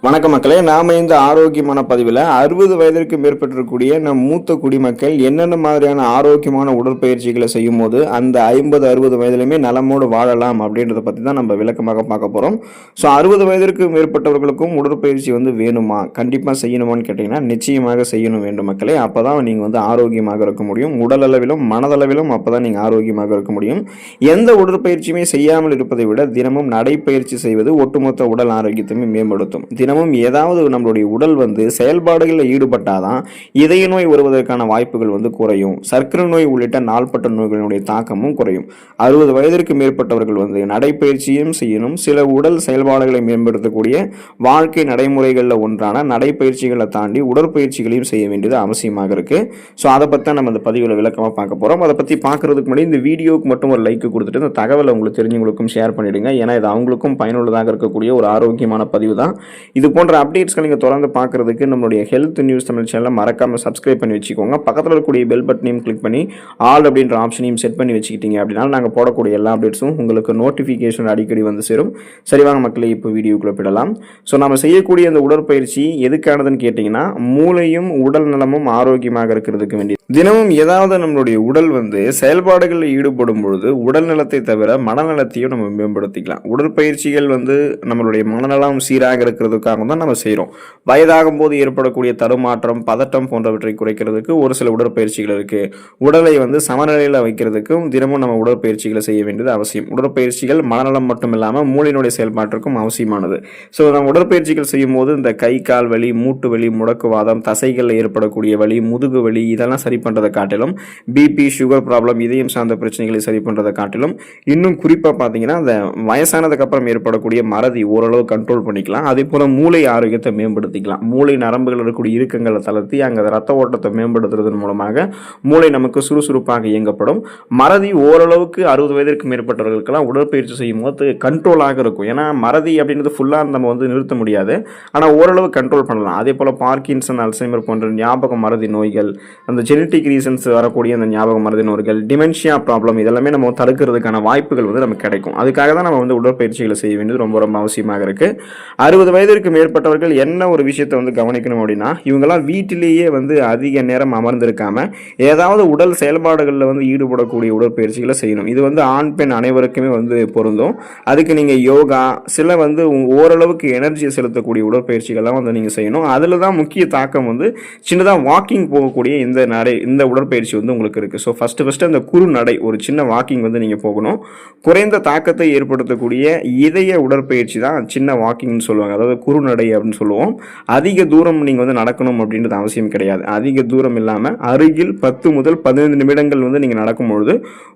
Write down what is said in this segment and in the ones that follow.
வணக்க மக்களே, நாம இந்த ஆரோக்கியமான பதிவில் 60 வயதிற்கு மேற்பட்டிருக்கக்கூடிய நம் மூத்த குடிமக்கள் என்னென்ன மாதிரியான ஆரோக்கியமான உடற்பயிற்சிகளை செய்யும் போது அந்த 50-60 வயதிலுமே நலமோடு வாழலாம் அப்படின்றத பற்றி தான் நம்ம விளக்கமாக பார்க்க போகிறோம். ஸோ 60 வயதிற்கு மேற்பட்டவர்களுக்கும் உடற்பயிற்சி வேணுமா, கண்டிப்பாக செய்யணுமான்னு கேட்டிங்கன்னா நிச்சயமாக செய்யணும் வேண்டும் மக்களே. அப்போ தான் நீங்கள் ஆரோக்கியமாக இருக்க முடியும். உடல் அளவிலும் மனதளவிலும் அப்போ தான் நீங்கள் ஆரோக்கியமாக இருக்க முடியும். எந்த உடற்பயிற்சியுமே செய்யாமல் இருப்பதை விட தினமும் நடைப்பயிற்சி செய்வது ஒட்டுமொத்த உடல் ஆரோக்கியத்தையுமே மேம்படுத்தும். ஏதாவது நம்மளுடைய உடல் செயல்பாடுகளில் ஈடுபட்டாதான் இதய நோய் வருவதற்கான வாய்ப்புகள் குறையும். சர்க்கரை நோய் உள்ளிட்ட நாள்பட்ட நோய்களுடைய தாக்கமும் குறையும். 60 வயதிற்கு மேற்பட்டவர்கள் நடைப்பயிற்சியும் செய்யணும். சில உடல் செயல்பாடுகளை மேம்படுத்தக்கூடிய வாழ்க்கை நடைமுறைகளில் ஒன்றான நடைப்பயிற்சிகளை தாண்டி உடற்பயிற்சிகளையும் செய்ய வேண்டியது அவசியமாக இருக்கு. ஸோ அதை பற்றி நம்ம இந்த பதிவில் விளக்கமாக பார்க்க போகிறோம். அதை பற்றி பார்க்கறதுக்கு முன்னாடி இந்த வீடியோவுக்கு மட்டும் ஒரு லைக் கொடுத்துட்டு இந்த தகவலை உங்களுக்கு தெரிஞ்சவங்களுக்கும் ஷேர் பண்ணிடுங்க. ஏன்னா இது அவங்களுக்கும் பயனுள்ளதாக இருக்கக்கூடிய ஒரு ஆரோக்கியமான பதிவு தான். இது போன்ற அப்டேட்ஸ்கள் நீங்கள் தொடர்ந்து பார்க்குறதுக்கு நம்மளுடைய ஹெல்த் நியூஸ் தமிழ் சேனலை மறக்காமல் சப்ஸ்கிரைப் பண்ணி வச்சுக்கோங்க. பக்கத்தில் இருக்கக்கூடிய பெல் பட்டனையும் கிளிக் பண்ணி ஆல் அப்படின்ற ஆப்ஷனையும் செட் பண்ணி வச்சுக்கிட்டீங்க அப்படின்னா நாங்கள் போடக்கூடிய எல்லா அப்டேட்ஸும் உங்களுக்கு நோட்டிஃபிகேஷன் அடிக்கடி சேரும். சரிவாங்க மக்களே, இப்போ வீடியோக்குள்ளே போயிடலாம். ஸோ நம்ம செய்யக்கூடிய இந்த உடற்பயிற்சி எதுக்கானதுன்னு கேட்டிங்கன்னா மூளையும் உடல் நலமும் ஆரோக்கியமாக இருக்கிறதுக்கு வேண்டிய தினமும் ஏதாவது நம்மளுடைய உடல் செயல்பாடுகளில் ஈடுபடும் பொழுது உடல் நலத்தை தவிர மனநலத்தையும் நம்ம மேம்படுத்திக்கலாம். உடற்பயிற்சிகள் நம்மளுடைய மனநலம் சீராக இருக்கிறதுக்காக தான் நம்ம செய்கிறோம். வயதாகும் போது ஏற்படக்கூடிய தடுமாற்றம், பதட்டம் போன்றவற்றை குறைக்கிறதுக்கு ஒரு சில உடற்பயிற்சிகள் இருக்கு. உடலை சமநிலையில் வைக்கிறதுக்கும் தினமும் நம்ம உடற்பயிற்சிகளை செய்ய வேண்டியது அவசியம். உடற்பயிற்சிகள் மனநலம் மட்டும் இல்லாமல் மூளையினுடைய செயல்பாட்டிற்கும் அவசியமானது. ஸோ நம்ம உடற்பயிற்சிகள் செய்யும் போது இந்த கை கால் வலி, மூட்டு வலி, முடக்குவாதம், தசைகளில் ஏற்படக்கூடிய வலி, முதுகு வலி இதெல்லாம் சரி பண்றதை காட்டிலும், பிபி, சுகர் ப்ராப்ளம், இதயம் சார்ந்த பிரச்சனைகளை சரி பண்றதை காட்டிலும், இன்னும் குறிப்பா பாத்தீங்கன்னா அந்த வயசானதுக்கு அப்புறம் ஏற்படக்கூடிய மறதி ஓரளவு கண்ட்ரோல் பண்ணிக்கலாம். அதே போல மூளை ஆரோக்கியத்தை மேம்படுத்திக்கலாம். மூளை நரம்புகள் இருக்கக்கூடிய இறுக்கங்களை தளர்த்தி அங்கே ரத்த ஓட்டத்தை மேம்படுத்துறதன் மூலமாக மூளை நமக்கு சுறுசுறுப்பாக இயங்கப்படும். மறதி ஓரளவுக்கு 60 வயதிற்கு மேற்பட்டவர்களுக்கெல்லாம் உடற்பயிற்சி செய்யும் போது கண்ட்ரோலாக இருக்கும். ஏன்னா மறதி அப்படின்றது ஃபுல்லாக நம்ம நிறுத்த முடியாது, ஆனால் ஓரளவு கண்ட்ரோல் பண்ணலாம். அதே போல் பார்க்கின்சன், அல்சைமர் போன்ற ஞாபக மறதி நோய்கள், அந்த ஜெனட்டிக் ரீசன்ஸ் வரக்கூடிய அந்த ஞாபக மறதி நோய்கள், டிமென்ஷியா ப்ராப்ளம் இதெல்லாமே நம்ம தடுக்கிறதுக்கான வாய்ப்புகள் நமக்கு கிடைக்கும். அதுக்காக தான் நம்ம உடற்பயிற்சிகளை செய்ய வேண்டியது ரொம்ப ரொம்ப அவசியமாக இருக்கு. 60 வயதிற்கு மேற்பட்டவர்கள் என்ன ஒரு விஷயத்தை கவனிக்கணும் அப்படின்னா, இவங்கெல்லாம் வீட்டிலேயே அதிக நேரம் அமர்ந்திருக்காம ஏதாவது உடல் செயல்பாடுகளில் ஈடுபடக்கூடிய உடற்பயிற்சிகளை செய்யணும். இது ஆண் பெண் அனைவருக்குமே பொருந்தும். அதுக்கு நீங்க யோகா, சில ஓரளவுக்கு எனர்ஜியை செலுத்தக்கூடிய உடற்பயிற்சிகள்லாம் நீங்க செய்யணும். அதுல தான் முக்கிய தாக்கம் சின்னதாக வாக்கிங் போகக்கூடிய இந்த உடற்பயிற்சி உங்களுக்கு இருக்கு. ஸோ ஃபர்ஸ்ட் அந்த குறு நடை, ஒரு சின்ன வாக்கிங் நீங்க போகணும். குறைந்த தாக்கத்தை ஏற்படுத்தக்கூடிய இதய உடற்பயிற்சி தான் சின்ன வாக்கிங்னு சொல்லுவாங்க, அதாவது குறு நடை அப்படின்னு சொல்லுவோம். அதிக தூரம் நீங்க நடக்கணும் அப்படின்றது அவசியம் கிடையாது. அதிக தூரம் இல்லாமல் அருகில் 10 முதல் 15 நிமிடங்கள் நீங்க நடக்கும்பொழுது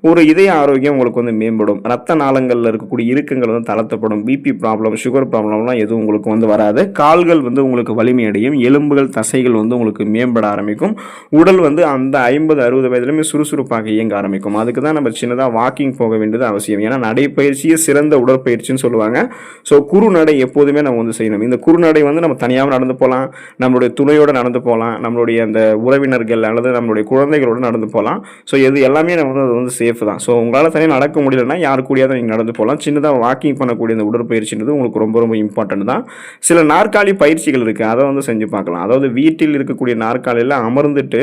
ஒரு இதய ஆரோக்கியம் உங்களுக்கு மேம்படும். ரத்த நாளங்களில் இருக்கக்கூடிய இறுக்கங்கள் தளர்த்தப்படும். பிபி ப்ராப்ளம், சுகர் ப்ராப்ளம்லாம் எதுவும் உங்களுக்கு வராது. கால்கள் உங்களுக்கு வலிமையடையும். எலும்புகள், தசைகள் உங்களுக்கு மேம்பட ஆரம்பிக்கும். உடல் அந்த 50-60 வயதிலுமே சுறுசுறுப்பாக இயங்க ஆரம்பிக்கும். அதுக்கு தான் நம்ம சின்னதாக வாக்கிங் போக வேண்டியது அவசியம். ஏன்னா நடைப்பயிற்சியே சிறந்த உடற்பயிற்சின்னு சொல்லுவாங்க. ஸோ குறுநடை எப்போதுமே நம்ம செய்யணும். இந்த குறுநடை நம்ம தனியாக நடந்து போகலாம், நம்மளுடைய துணையோடு நடந்து போகலாம், நம்மளுடைய அந்த உறவினர்கள் அல்லது நம்மளுடைய குழந்தைகளோடு நடந்து போகலாம். ஸோ இது எல்லாமே நம்ம சேஃப் தான். ஸோ உங்களால் தனியாக நடக்க முடியலன்னா யாரு கூடியாவது நீங்கள் நடந்து போகலாம். சின்னதாக வாக்கிங் பண்ணக்கூடிய இந்த உடற்பயிற்சின்றது உங்களுக்கு ரொம்ப ரொம்ப இம்பார்ட்டன்ட் தான். சில நாற்காலி பயிற்சிகள் இருக்குது, அதை செஞ்சு பார்க்கலாம். அதாவது வீட்டில் இருக்கக்கூடிய நாற்காலியில் அமர்ந்துட்டு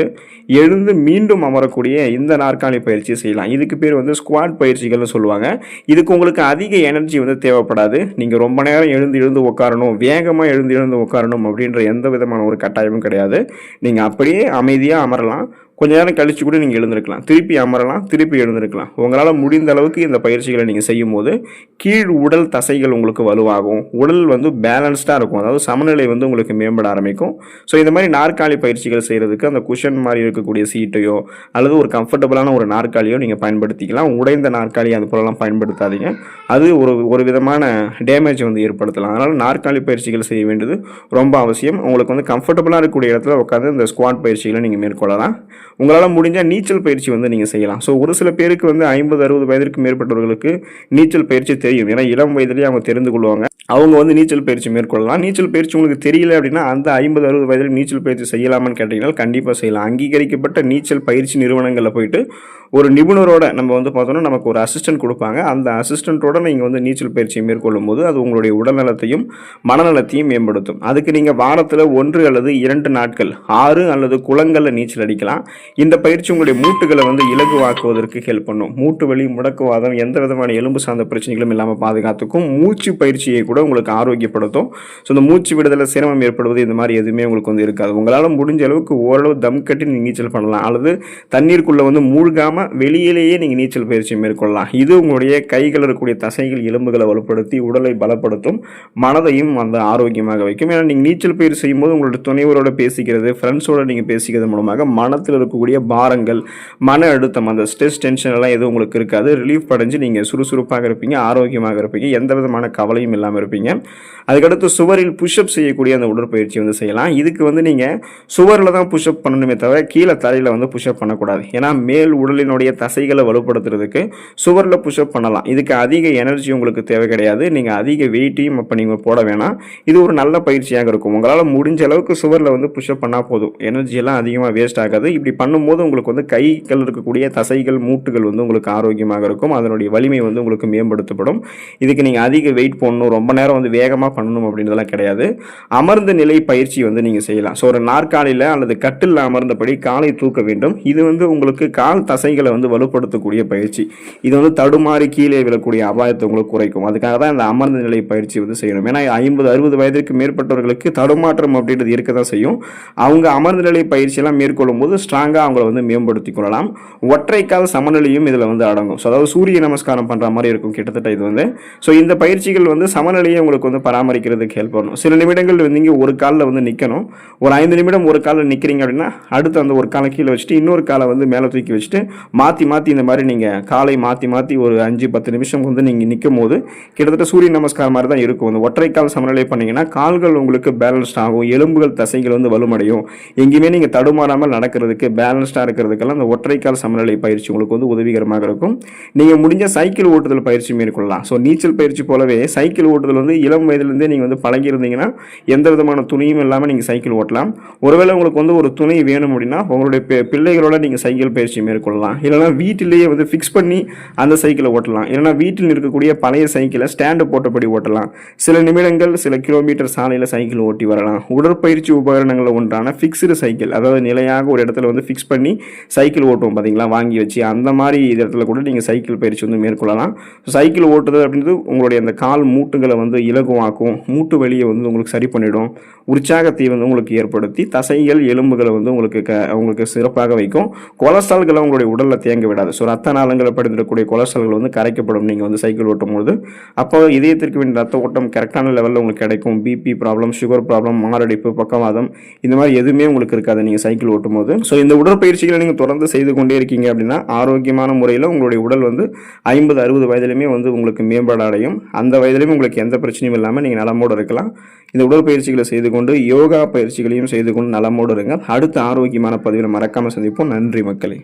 எழுந்து மீண்டும் அமரக்கூடிய இந்த நாற்காலி பயிற்சி செய்யலாம். இதுக்கு பேர் ஸ்குவாட் பயிற்சிகள்னு சொல்லுவாங்க. இதுக்கு உங்களுக்கு அதிக எனர்ஜி தேவைப்படாது. நீங்கள் ரொம்ப நேரம் எழுந்து உட்காரணும், வேகமாக எழுந்து உட்காரணும் அப்படின்ற எந்த விதமான ஒரு கட்டாயமும் கிடையாது. நீங்கள் அப்படியே அமைதியாக அமரலாம். கொஞ்ச நேரம் கழிச்சு கூட நீங்கள் எழுந்திருக்கலாம், திருப்பி அமரலாம், திருப்பி எழுந்திருக்கலாம். உங்களால் முடிந்த அளவுக்கு இந்த பயிற்சிகளை நீங்கள் செய்யும் போது கீழ் உடல் தசைகள் உங்களுக்கு வலுவாகும். உடல் பேலன்ஸ்டாக இருக்கும், அதாவது சமநிலை உங்களுக்கு மேம்பட ஆரம்பிக்கும். ஸோ இந்த மாதிரி நாற்காலி பயிற்சிகள் செய்கிறதுக்கு அந்த குஷன் மாதிரி இருக்கக்கூடிய சீட்டையோ அல்லது ஒரு கம்ஃபர்டபுளான ஒரு நாற்காலியோ நீங்கள் பயன்படுத்திக்கலாம். உடைந்த நாற்காலி அது போலலாம் பயன்படுத்தாதீங்க, அது ஒரு விதமான டேமேஜ் ஏற்படுத்தலாம். அதனால் நாற்காலி பயிற்சிகள் செய்ய வேண்டியது ரொம்ப அவசியம். உங்களுக்கு கம்ஃபர்டபுளாக இருக்கக்கூடிய இடத்துல உட்காந்து இந்த ஸ்குவாட் பயிற்சிகளை நீங்கள் மேற்கொள்ளலாம். உங்களால் முடிஞ்சால் நீச்சல் பயிற்சி நீங்கள் செய்யலாம். ஸோ ஒரு சில பேருக்கு 50-60 வயதிற்கு மேற்பட்டவர்களுக்கு நீச்சல் பயிற்சி தெரியும். ஏன்னா இளம் வயதிலேயே அவங்க தெரிந்து கொள்வாங்க. அவங்க வந்து நீச்சல் பயிற்சி மேற்கொள்ளலாம். நீச்சல் பயிற்சி உங்களுக்கு தெரியல அப்படின்னா, அந்த 50, 60 வயதில் நீச்சல் பயிற்சி செய்யலாமான்னு கேட்டீங்கன்னா, கண்டிப்பா செய்யலாம். அங்கீகரிக்கப்பட்ட நீச்சல் பயிற்சி நிறுவனங்கள்ல போயிட்டு, ஒரு நிபுணரோட நம்ம வந்து பார்த்தோம்னா, நமக்கு ஒரு அசிஸ்டன்ட் குடுப்பாங்க. அந்த அசிஸ்டன்ட்டோட நீங்க வந்து நீச்சல் பயிற்சியை மேற்கொள்ளும்போது, அது உங்களுடைய உடல்நலத்தையும், மனநலத்தையும் மேம்படுத்தும். அதுக்கு நீங்க வாரத்துல 1 அல்லது 2 நாட்கள், 6 அல்லது குளங்கள்ல நீச்சல் அடிக்கலாம். இந்த பயிற்சி உங்களுடைய மூட்டுகள வந்து இலகுவாக்குவதற்கு ஹெல்ப் பண்ணும். மூட்டு வலி, முடக்குவாதம், எந்த விதமான எலும்பு சார்ந்த பிரச்சனைகளும் இல்லாம பாதுகாத்துக்கும். மூச்சு பயிற்சியை கூட உங்களுக்கு ஆரோக்கியப்படுத்தும். ஸோ இந்த மூச்சு விடுதலை சிரமம் ஏற்படுவது இந்த மாதிரி எதுவுமே உங்களுக்கு வந்து இருக்காது. உங்களால் முடிஞ்ச அளவுக்கு ஓரளவு தம் கட்டி நீங்கள் நீச்சல் பண்ணலாம், அல்லது தண்ணீருக்குள்ளே வந்து மூழ்காமல் வெளியிலேயே நீங்கள் நீச்சல் பயிற்சி மேற்கொள்ளலாம். இது உங்களுடைய கைகள் இருக்கக்கூடிய தசைகள் எலும்புகளை வலுப்படுத்தி உடலை பலப்படுத்தும், மனதையும் அந்த ஆரோக்கியமாக வைக்கும். ஏன்னா நீங்கள் நீச்சல் பயிற்சி செய்யும்போது உங்களோட துணைவரோட பேசிக்கிறது, ஃப்ரெண்ட்ஸோட நீங்கள் பேசிக்கிறது மூலமாக மனத்தில் இருக்கக்கூடிய பாரங்கள், மன அழுத்தம், அந்த ஸ்ட்ரெஸ் டென்ஷன் எல்லாம் எதுவும் உங்களுக்கு இருக்காது. ரிலீஃப் அடைஞ்சு நீங்கள் சுறுசுறுப்பாக இருப்பீங்க, ஆரோக்கியமாக இருப்பீங்க, எந்த விதமான கவலையும் இல்லாமல் இருப்பீங்க. அதுக்கடுத்து சுவரில் புஷ்அப் செய்யக்கூடிய அந்த உடற்பயிற்சி வந்து செய்யலாம். இதுக்கு வந்து நீங்கள் சுவரில் தான் புஷ்அப் பண்ணணுமே தவிர கீழே தரையில் வந்து புஷ்அப் பண்ணக்கூடாது. ஏன்னா மேல் உடலினுடைய தசைகளை வலுப்படுத்துறதுக்கு சுவரில் புஷ்அப் பண்ணலாம். இதுக்கு அதிக எனர்ஜி உங்களுக்கு தேவை கிடையாது. நீங்கள் அதிக வெயிட்டையும் அப்போ நீங்கள் போட வேணாம். இது ஒரு நல்ல பயிற்சியாக இருக்கும். உங்களால் முடிஞ்ச அளவுக்கு சுவரில் வந்து புஷ்அப் பண்ணால் போதும். எனர்ஜியெல்லாம் அதிகமாக வேஸ்ட் ஆகாது. இப்படி பண்ணும்போது உங்களுக்கு வந்து கைகள் இருக்கக்கூடிய தசைகள், மூட்டுகள் வந்து உங்களுக்கு ஆரோக்கியமாக இருக்கும். அதனுடைய வலிமை வந்து உங்களுக்கு மேம்படுத்தப்படும். இதுக்கு நீங்கள் அதிக வெயிட் போடணும், ரொம்ப நேரம் வந்து வேகமாக பண்ணணும் அப்படின்றதெல்லாம் கிடையாது. அமர்ந்த நிலை பயிற்சி வந்து நீங்கள் செய்யலாம். ஸோ ஒரு நாற்காலியில் அல்லது கட்டில் அமர்ந்தபடி காலை தூக்க வேண்டும். இது வந்து உங்களுக்கு கால் தசைகளை வந்து வலுப்படுத்தக்கூடிய பயிற்சி. இது வந்து தடுமாறி கீழே விழக்கூடிய அபாயத்தை உங்களுக்கு குறைக்கும். அதுக்காக தான் இந்த அமர்ந்த நிலை பயிற்சி வந்து செய்யணும். ஏன்னா 50, 60 வயதிற்கு மேற்பட்டவர்களுக்கு தடுமாற்றம் அப்படின்றது இருக்க தான் செய்யும். அவங்க அமர்ந்த நிலை பயிற்சியெல்லாம் மேற்கொள்ளும் போது ஸ்ட்ராங்காக அவங்கள வந்து மேம்படுத்திக் கொள்ளலாம். ஒற்றைக்கால் சமநிலையும் இதில் வந்து அடங்கும். ஸோ அதாவது சூரிய நமஸ்காரம் பண்ணுற மாதிரி இருக்கும் கிட்டத்தட்ட இது வந்து. ஸோ இந்த பயிற்சிகள் வந்து சமநிலையை உங்களுக்கு வந்து பராமரிக்கிறதுக்கு ஹெல்ப் பண்ணும். சில நிமிடங்கள் வந்து நீங்கள் ஒரு காலில் வந்து நிற்கணும். ஒரு 5 நிமிடம் ஒரு காலில் நிற்கிறீங்க அப்படின்னா அடுத்து அந்த ஒரு காலை கீழே வச்சுட்டு இன்னொரு காலை வந்து மேலே தூக்கி வச்சுட்டு மாற்றி மாற்றி இந்த மாதிரி நீங்கள் காலை மாற்றி மாற்றி ஒரு 5-10 நிமிஷம் வந்து நீங்கள் நிற்கும் போது கிட்டத்தட்ட சூரிய நமஸ்காரம் மாதிரி தான் இருக்கும். அந்த ஒற்றைக்கால் சமநிலை பண்ணீங்கன்னா கால்கள் உங்களுக்கு பேலன்ஸ்ட் ஆகும், எலும்புகள் தசைகள் வந்து வலுமடையும். எங்கேயுமே நீங்கள் தடுமாறாமல் நடக்கிறதுக்கு, பேலன்ஸ்டாக இருக்கிறதுக்கெல்லாம் அந்த ஒற்றைக்கால் சமநிலை பயிற்சி உங்களுக்கு வந்து உதவிகரமாக இருக்கும். நீங்கள் முடிஞ்ச சைக்கிள் ஓட்டுதல் பயிற்சி மேற்கொள்ளலாம். ஸோ நீச்சல் பயிற்சி போலவே சைக்கிள் ஓட்டுதல் வந்து இளம் வயதிலிருந்தே நீங்கள் வந்து பழகியிருந்தீங்கன்னா எந்த விதமான துணியும் இல்லாமல் நீங்கள் சைக்கிள் ஓட்டலாம். ஒருவேளை உங்களுக்கு வந்து ஒரு துணை வேணும் அப்படின்னா உங்களுடைய பிள்ளைகளோட நீங்கள் சைக்கிள் பயிற்சி மேற்கொள்ளலாம். இல்லைனா வீட்டிலேயே வந்து ஃபிக்ஸ் பண்ணி அந்த சைக்கிளை ஓட்டலாம். இல்லைனா வீட்டில் இருக்கக்கூடிய பழைய சைக்கிளை ஸ்டாண்டு போட்டபடி ஓட்டலாம். சில நிமிடங்கள், சில கிலோமீட்டர் சாலையில் சைக்கிள் ஓட்டி வரலாம். உடற்பயிற்சி உபகரணங்களில் ஒன்றான ஃபிக்ஸ்டு சைக்கிள், அதாவது நிலையாக ஒரு இடத்துல வந்து ஃபிக்ஸ் பண்ணி சைக்கிள் ஓட்டுவோம் பார்த்தீங்களா, வாங்கி வச்சு, அந்த மாதிரி இடத்துல கூட நீங்கள் சைக்கிள் பயிற்சி வந்து மேற்கொள்ளலாம். சைக்கிள் ஓட்டுதல் அப்படின்றது உங்களுடைய அந்த கால் மூட்டுகளை வந்து இலகுவாக்கும், மூட்டு வலியை வந்து உங்களுக்கு சரி பண்ணிடும், உற்சாகத்தை வந்து உங்களுக்கு ஏற்படுத்தி தசைகள் எலும்புகளை வந்து உங்களுக்கு சிறப்பாக வைக்கும். கொலஸ்ட்ரால்களை உங்களுடைய உடலில் தேங்க விடாது. ஸோ ரத்த நாளங்களை படிந்திருக்கக்கூடிய கொலஸ்ட்ரால்கள் வந்து கரைக்கப்படும் நீங்கள் வந்து சைக்கிள் ஓட்டும் போது. அப்போ இதயத்திற்கு வேண்டிய ரத்த ஓட்டம் கரெக்டான லெவலில் உங்களுக்கு கிடைக்கும். பிபி ப்ராப்ளம், சுகர் ப்ராப்ளம், மாரடைப்பு, பக்கவாதம் இந்த மாதிரி எதுவுமே உங்களுக்கு இருக்காது நீங்கள் சைக்கிள் ஓட்டும் போது. ஸோ இந்த உடற்பயிற்சிகளை நீங்கள் தொடர்ந்து செய்து கொண்டே இருக்கீங்க அப்படின்னா ஆரோக்கியமான முறையில் உங்களுடைய உடல் வந்து 50, 60 வயதிலுமே வந்து உங்களுக்கு மேம்பாடு அடையும். அந்த வயதிலுமே உங்களுக்கு எந்த பிரச்சனையும் இல்லாமல் நீங்கள் நலமோடு இருக்கலாம். இந்த உடற்பயிற்சிகளை செய்து கொண்டு யோகா பயிற்சிகளையும் செய்து கொண்டு நலமோடு இருங்க. அடுத்த ஆரோக்கியமான பதிவில் மறக்காமல் சந்திப்போம். நன்றி மக்களே.